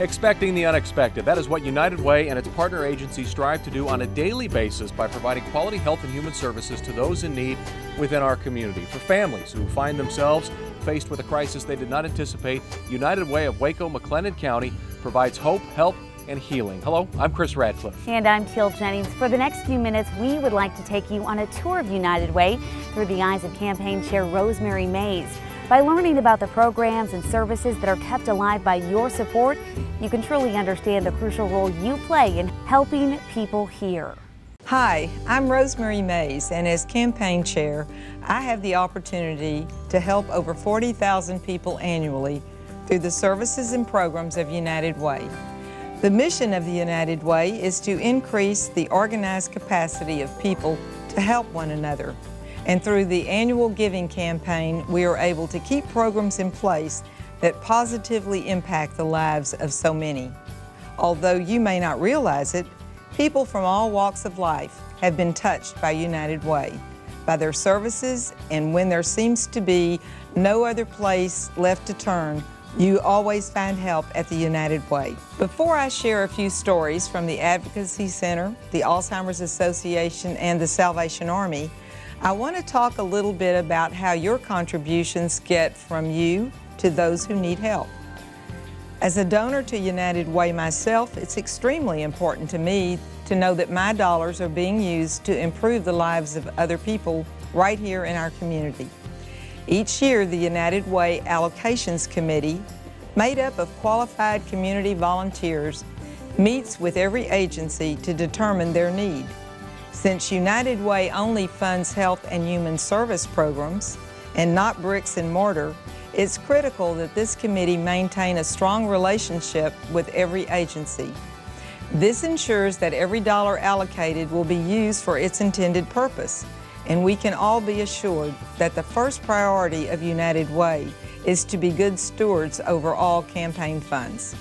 Expecting the unexpected. That is what United Way and its partner agencies strive to do on a daily basis by providing quality health and human services to those in need within our community. For families who find themselves faced with a crisis they did not anticipate, United Way of Waco, McLennan County provides hope, help, and healing. Hello, I'm Chris Radcliffe. And I'm Teal Jennings. For the next few minutes, we would like to take you on a tour of United Way through the eyes of campaign chair Rosemary Mays. By learning about the programs and services that are kept alive by your support, you can truly understand the crucial role you play in helping people here. Hi, I'm Rosemary Mays, and as campaign chair, I have the opportunity to help over 40,000 people annually through the services and programs of United Way. The mission of the United Way is to increase the organized capacity of people to help one another. And through the annual giving campaign, we are able to keep programs in place that positively impact the lives of so many. Although you may not realize it, people from all walks of life have been touched by United Way, by their services, and when there seems to be no other place left to turn, you always find help at the United Way. Before I share a few stories from the Advocacy Center, the Alzheimer's Association, and the Salvation Army, I want to talk a little bit about how your contributions get from you to those who need help. As a donor to United Way myself, it's extremely important to me to know that my dollars are being used to improve the lives of other people right here in our community. Each year, the United Way Allocations Committee, made up of qualified community volunteers, meets with every agency to determine their need. Since United Way only funds health and human service programs and not bricks and mortar, it's critical that this committee maintain a strong relationship with every agency. This ensures that every dollar allocated will be used for its intended purpose, and we can all be assured that the first priority of United Way is to be good stewards over all campaign funds.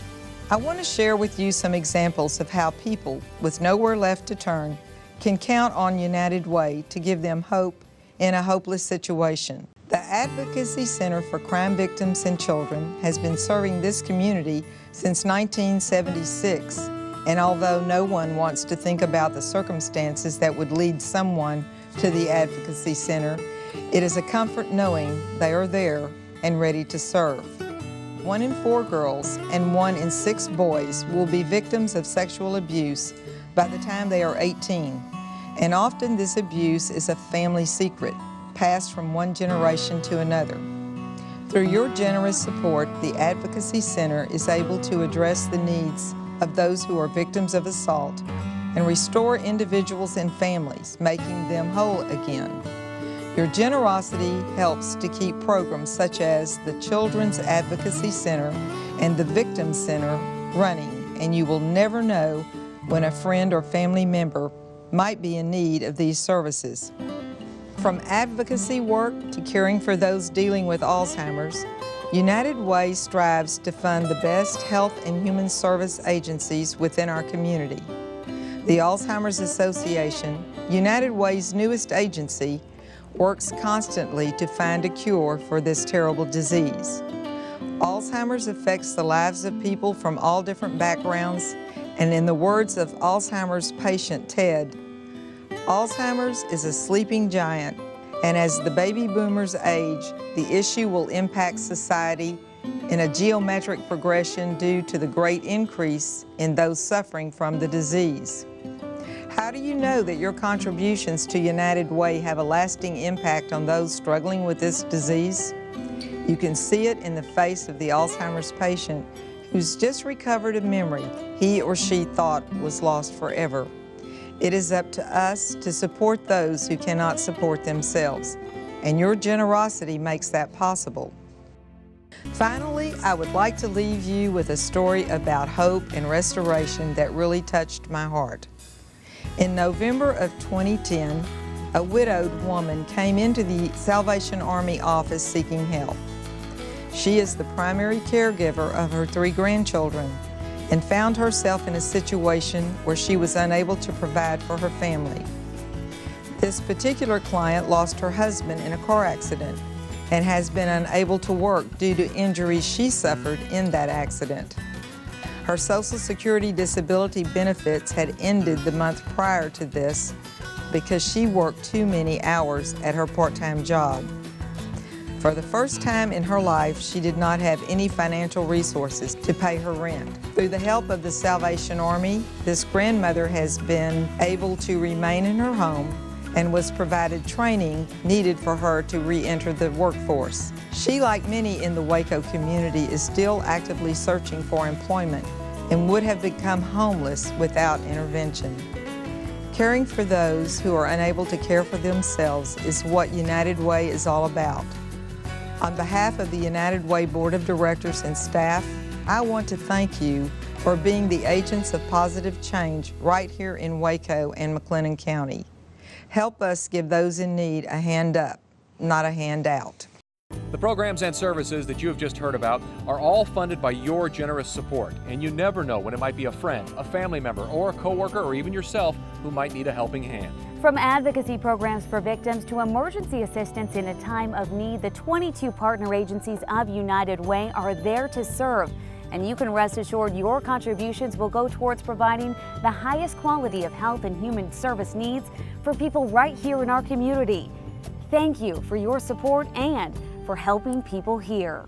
I want to share with you some examples of how people with nowhere left to turn can count on United Way to give them hope in a hopeless situation. The Advocacy Center for Crime Victims and Children has been serving this community since 1976, and although no one wants to think about the circumstances that would lead someone to the Advocacy Center, it is a comfort knowing they are there and ready to serve. 1 in 4 girls and 1 in 6 boys will be victims of sexual abuse by the time they are 18, and often this abuse is a family secret, passed from one generation to another. Through your generous support, the Advocacy Center is able to address the needs of those who are victims of assault and restore individuals and families, making them whole again. Your generosity helps to keep programs such as the Children's Advocacy Center and the Victim Center running, and you will never know when a friend or family member might be in need of these services. From advocacy work to caring for those dealing with Alzheimer's, United Way strives to fund the best health and human service agencies within our community. The Alzheimer's Association, United Way's newest agency, works constantly to find a cure for this terrible disease. Alzheimer's affects the lives of people from all different backgrounds, and in the words of Alzheimer's patient Ted, Alzheimer's is a sleeping giant, and as the baby boomers age, the issue will impact society in a geometric progression due to the great increase in those suffering from the disease. How do you know that your contributions to United Way have a lasting impact on those struggling with this disease? You can see it in the face of the Alzheimer's patient who's just recovered a memory he or she thought was lost forever. It is up to us to support those who cannot support themselves, and your generosity makes that possible. Finally, I would like to leave you with a story about hope and restoration that really touched my heart. In November of 2010, a widowed woman came into the Salvation Army office seeking help. She is the primary caregiver of her 3 grandchildren and found herself in a situation where she was unable to provide for her family. This particular client lost her husband in a car accident and has been unable to work due to injuries she suffered in that accident. Her Social Security disability benefits had ended the month prior to this because she worked too many hours at her part-time job. For the first time in her life, she did not have any financial resources to pay her rent. Through the help of the Salvation Army, this grandmother has been able to remain in her home and was provided training needed for her to re-enter the workforce. She, like many in the Waco community, is still actively searching for employment and would have become homeless without intervention. Caring for those who are unable to care for themselves is what United Way is all about. On behalf of the United Way Board of Directors and staff, I want to thank you for being the agents of positive change right here in Waco and McLennan County. Help us give those in need a hand up, not a hand out. The programs and services that you have just heard about are all funded by your generous support, and you never know when it might be a friend, a family member, or a coworker, or even yourself who might need a helping hand. From advocacy programs for victims to emergency assistance in a time of need, the 22 partner agencies of United Way are there to serve. And you can rest assured your contributions will go towards providing the highest quality of health and human service needs for people right here in our community. Thank you for your support and for helping people here.